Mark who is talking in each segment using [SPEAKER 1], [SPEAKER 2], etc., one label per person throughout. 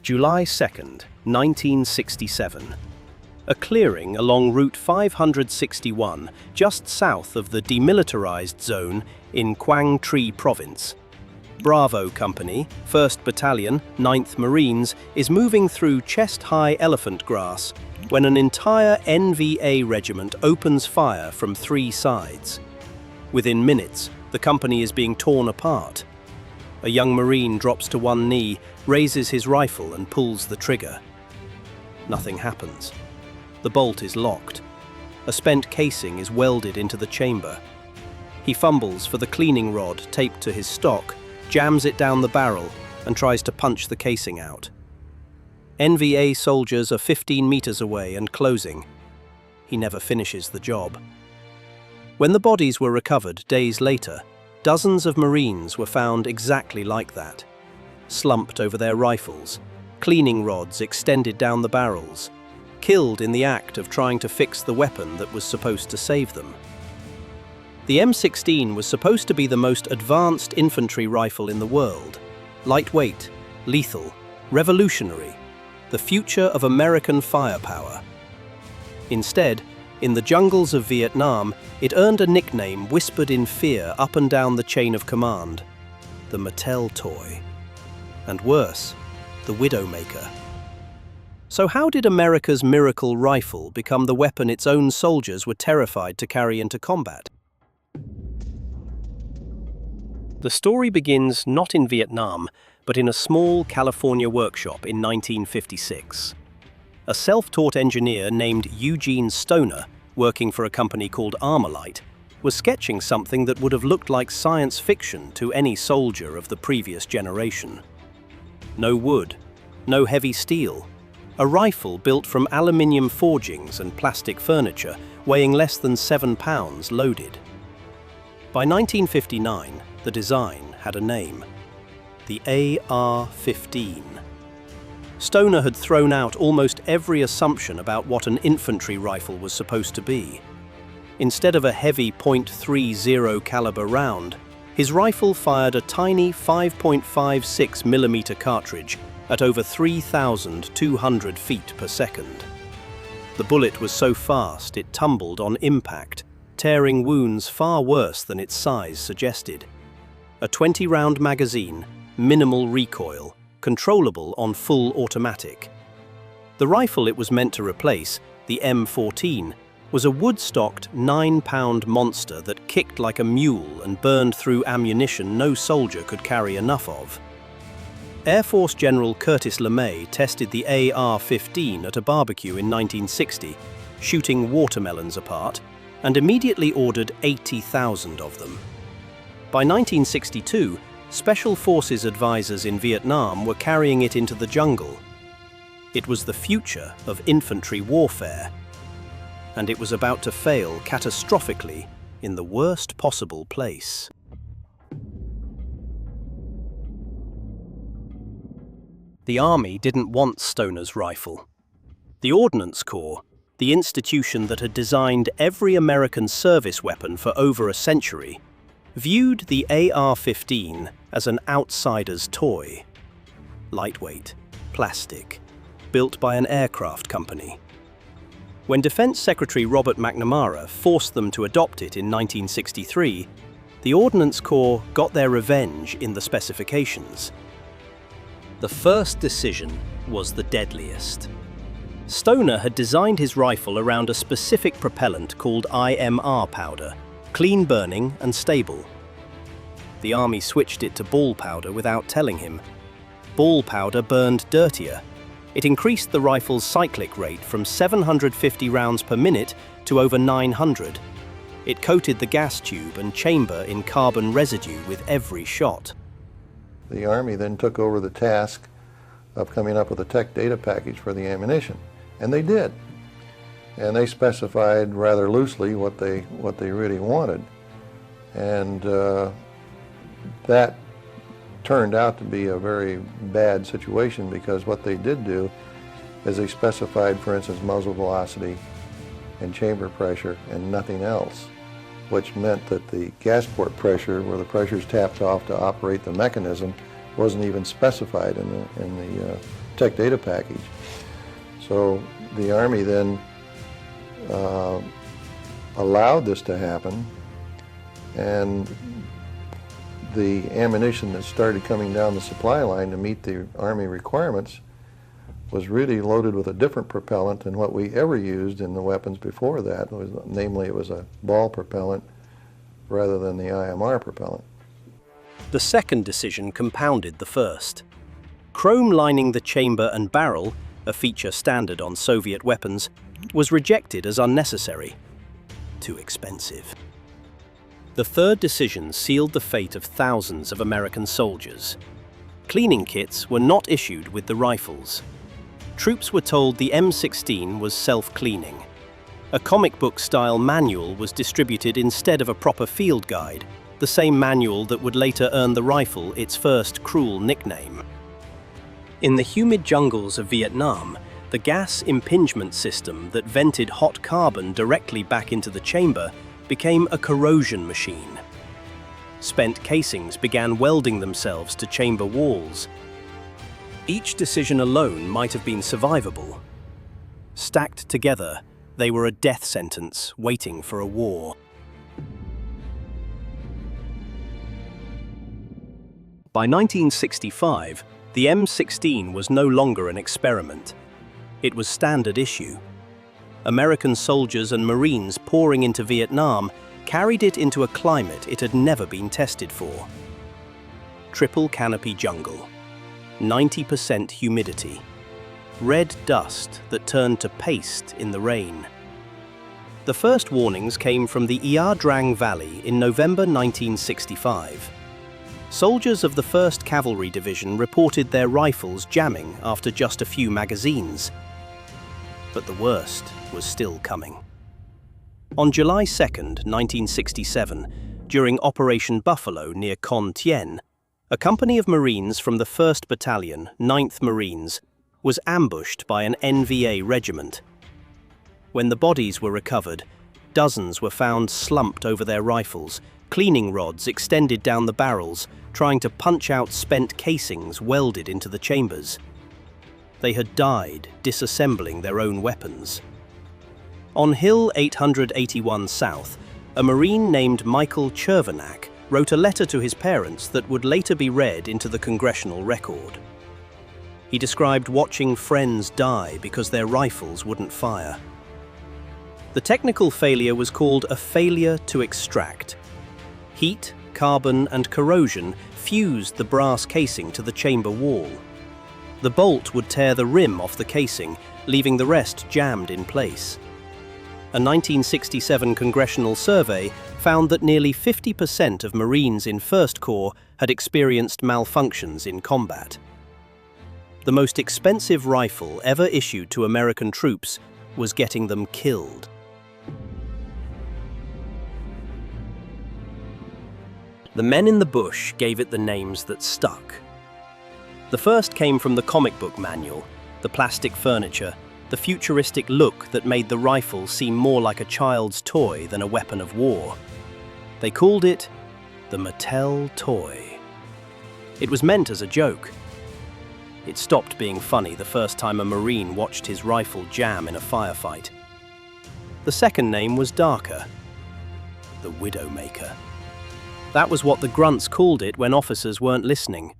[SPEAKER 1] July 2nd, 1967. A clearing along Route 561, just south of the demilitarized zone in Quang Tri Province. Bravo Company, 1st Battalion, 9th Marines, is moving through chest-high elephant grass when an entire NVA regiment opens fire from 3 sides. Within minutes, the company is being torn apart. A young Marine drops to one knee, raises his rifle and pulls the trigger. Nothing happens. The bolt is locked. A spent casing is welded into the chamber. He fumbles for the cleaning rod taped to his stock, jams it down the barrel, and tries to punch the casing out. NVA soldiers are 15 meters away and closing. He never finishes the job. When the bodies were recovered days later, dozens of Marines were found exactly like that, slumped over their rifles, cleaning rods extended down the barrels, killed in the act of trying to fix the weapon that was supposed to save them. The M16 was supposed to be the most advanced infantry rifle in the world, lightweight, lethal, revolutionary, the future of American firepower. Instead, in the jungles of Vietnam, it earned a nickname whispered in fear up and down the chain of command, the Mattel Toy. And worse, the Widowmaker. So how did America's miracle rifle become the weapon its own soldiers were terrified to carry into combat? The story begins not in Vietnam, but in a small California workshop in 1956. A self-taught engineer named Eugene Stoner, working for a company called ArmaLite, was sketching something that would have looked like science fiction to any soldier of the previous generation. No wood, no heavy steel, a rifle built from aluminium forgings and plastic furniture weighing less than 7 pounds loaded. By 1959, the design had a name, the AR-15. Stoner had thrown out almost every assumption about what an infantry rifle was supposed to be. Instead of a heavy .30 caliber round, his rifle fired a tiny 5.56mm cartridge at over 3,200 feet per second. The bullet was so fast it tumbled on impact, tearing wounds far worse than its size suggested. A 20-round magazine, minimal recoil, controllable on full automatic. The rifle it was meant to replace, the M14, was a wood-stocked 9-pound monster that kicked like a mule and burned through ammunition no soldier could carry enough of. Air Force General Curtis LeMay tested the AR-15 at a barbecue in 1960, shooting watermelons apart, and immediately ordered 80,000 of them. By 1962, Special Forces advisors in Vietnam were carrying it into the jungle. It was the future of infantry warfare, and it was about to fail catastrophically in the worst possible place. The Army didn't want Stoner's rifle. The Ordnance Corps, the institution that had designed every American service weapon for over a century, viewed the AR-15 as an outsider's toy. Lightweight, plastic, built by an aircraft company. When Defense Secretary Robert McNamara forced them to adopt it in 1963, the Ordnance Corps got their revenge in the specifications. The first decision was the deadliest. Stoner had designed his rifle around a specific propellant called IMR powder, clean burning and stable. The Army switched it to ball powder without telling him. Ball powder burned dirtier. It increased the rifle's cyclic rate from 750 rounds per minute to over 900. It coated the gas tube and chamber in carbon residue with every shot.
[SPEAKER 2] The Army then took over the task of coming up with a tech data package for the ammunition, and they did. And they specified rather loosely what they really wanted, and that turned out to be a very bad situation, because what they did do is they specified, for instance, muzzle velocity and chamber pressure and nothing else, which meant that the gas port pressure, where the pressure is tapped off to operate the mechanism, wasn't even specified in the tech data package. So the Army then allowed this to happen, and the ammunition that started coming down the supply line to meet the Army requirements was really loaded with a different propellant than what we ever used in the weapons before that. Namely, it was a ball propellant rather than the IMR propellant.
[SPEAKER 1] The second decision compounded the first. Chrome lining the chamber and barrel, a feature standard on Soviet weapons, was rejected as unnecessary. Too expensive. The third decision sealed the fate of thousands of American soldiers. Cleaning kits were not issued with the rifles. Troops were told the M16 was self-cleaning. A comic book-style manual was distributed instead of a proper field guide, the same manual that would later earn the rifle its first cruel nickname. In the humid jungles of Vietnam, the gas impingement system that vented hot carbon directly back into the chamber became a corrosion machine. Spent casings began welding themselves to chamber walls. Each decision alone might have been survivable. Stacked together, they were a death sentence waiting for a war. By 1965, the M16 was no longer an experiment. It was standard issue. American soldiers and Marines pouring into Vietnam carried it into a climate it had never been tested for. Triple canopy jungle, 90% humidity, red dust that turned to paste in the rain. The first warnings came from the Ia Valley in November 1965. Soldiers of the 1st Cavalry Division reported their rifles jamming after just a few magazines. But the worst was still coming. On July 2, 1967, during Operation Buffalo near Con Thien, a company of Marines from the 1st Battalion, 9th Marines, was ambushed by an NVA regiment. When the bodies were recovered, dozens were found slumped over their rifles, cleaning rods extended down the barrels, trying to punch out spent casings welded into the chambers. They had died disassembling their own weapons. On Hill 881 South, a Marine named Michael Chervenak wrote a letter to his parents that would later be read into the congressional record. He described watching friends die because their rifles wouldn't fire. The technical failure was called a failure to extract. Heat, carbon, and corrosion fused the brass casing to the chamber wall. The bolt would tear the rim off the casing, leaving the rest jammed in place. A 1967 congressional survey found that nearly 50% of Marines in First Corps had experienced malfunctions in combat. The most expensive rifle ever issued to American troops was getting them killed. The men in the bush gave it the names that stuck. The first came from the comic book manual, the plastic furniture, the futuristic look that made the rifle seem more like a child's toy than a weapon of war. They called it the Mattel Toy. It was meant as a joke. It stopped being funny the first time a Marine watched his rifle jam in a firefight. The second name was darker, the Widowmaker. That was what the grunts called it when officers weren't listening.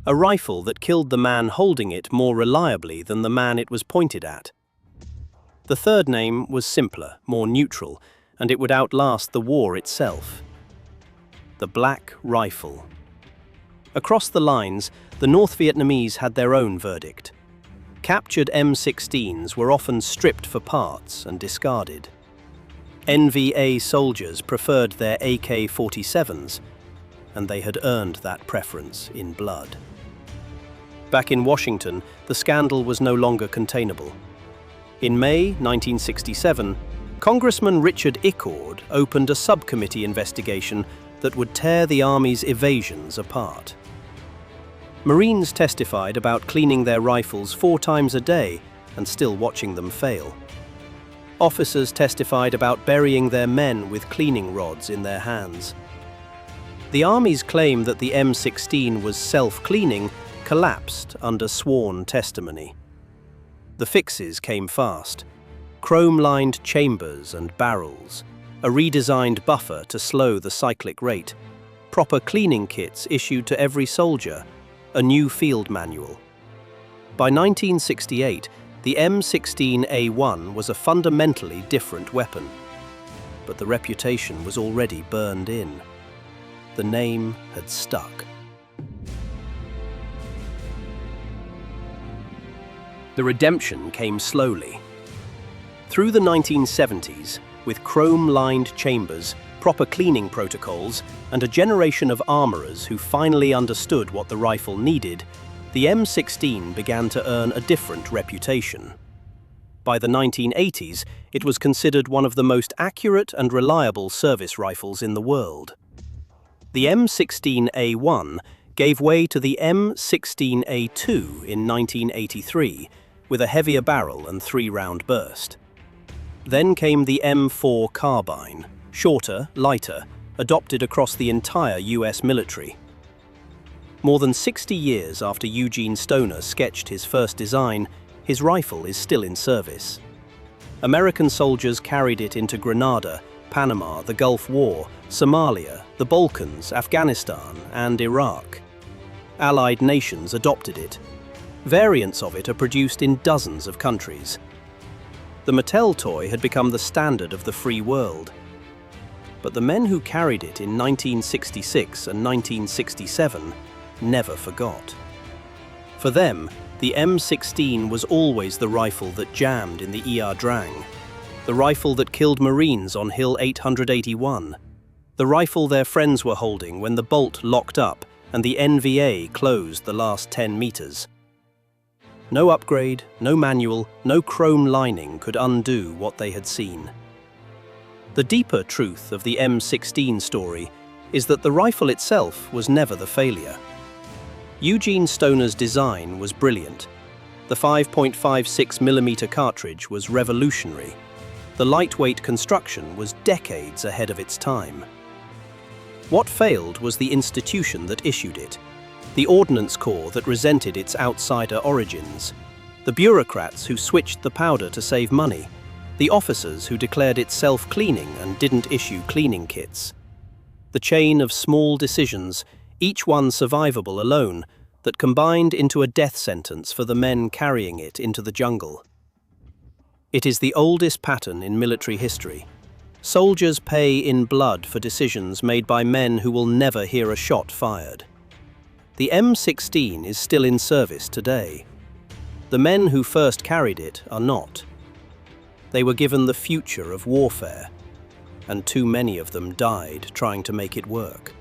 [SPEAKER 1] A rifle that killed the man holding it more reliably than the man it was pointed at. The third name was simpler, more neutral, and it would outlast the war itself. The Black Rifle. Across the lines, the North Vietnamese had their own verdict. Captured M16s were often stripped for parts and discarded. NVA soldiers preferred their AK-47s, and they had earned that preference in blood. Back in Washington, the scandal was no longer containable. In May 1967, Congressman Richard Ichord opened a subcommittee investigation that would tear the Army's evasions apart. Marines testified about cleaning their rifles 4 times a day and still watching them fail. Officers testified about burying their men with cleaning rods in their hands. The Army's claim that the M16 was self-cleaning collapsed under sworn testimony. The fixes came fast: chrome-lined chambers and barrels, a redesigned buffer to slow the cyclic rate, proper cleaning kits issued to every soldier, a new field manual. By 1968, the M16A1 was a fundamentally different weapon, but the reputation was already burned in. The name had stuck. The redemption came slowly. Through the 1970s, with chrome-lined chambers, proper cleaning protocols, and a generation of armorers who finally understood what the rifle needed, the M16 began to earn a different reputation. By the 1980s, it was considered one of the most accurate and reliable service rifles in the world. The M16A1 gave way to the M16A2 in 1983, with a heavier barrel and 3-round burst. Then came the M4 carbine, shorter, lighter, adopted across the entire US military. More than 60 years after Eugene Stoner sketched his first design, his rifle is still in service. American soldiers carried it into Grenada, Panama, the Gulf War, Somalia, the Balkans, Afghanistan, and Iraq. Allied nations adopted it. Variants of it are produced in dozens of countries. The Mattel Toy had become the standard of the free world. But the men who carried it in 1966 and 1967 never forgot. For them, the M16 was always the rifle that jammed in the Ir Drang, the rifle that killed Marines on Hill 881, the rifle their friends were holding when the bolt locked up and the NVA closed the last 10 meters. No upgrade, no manual, no chrome lining could undo what they had seen. The deeper truth of the M16 story is that the rifle itself was never the failure. Eugene Stoner's design was brilliant. The 5.56mm cartridge was revolutionary. The lightweight construction was decades ahead of its time. What failed was the institution that issued it, the Ordnance Corps that resented its outsider origins, the bureaucrats who switched the powder to save money, the officers who declared it self-cleaning and didn't issue cleaning kits. The chain of small decisions, each one survivable alone, that combined into a death sentence for the men carrying it into the jungle. It is the oldest pattern in military history. Soldiers pay in blood for decisions made by men who will never hear a shot fired. The M16 is still in service today. The men who first carried it are not. They were given the future of warfare, and too many of them died trying to make it work.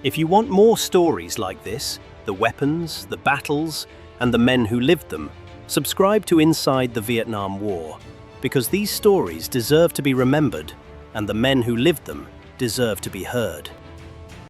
[SPEAKER 1] If you want more stories like this, the weapons, the battles, and the men who lived them, subscribe to Inside the Vietnam War, because these stories deserve to be remembered, and the men who lived them deserve to be heard.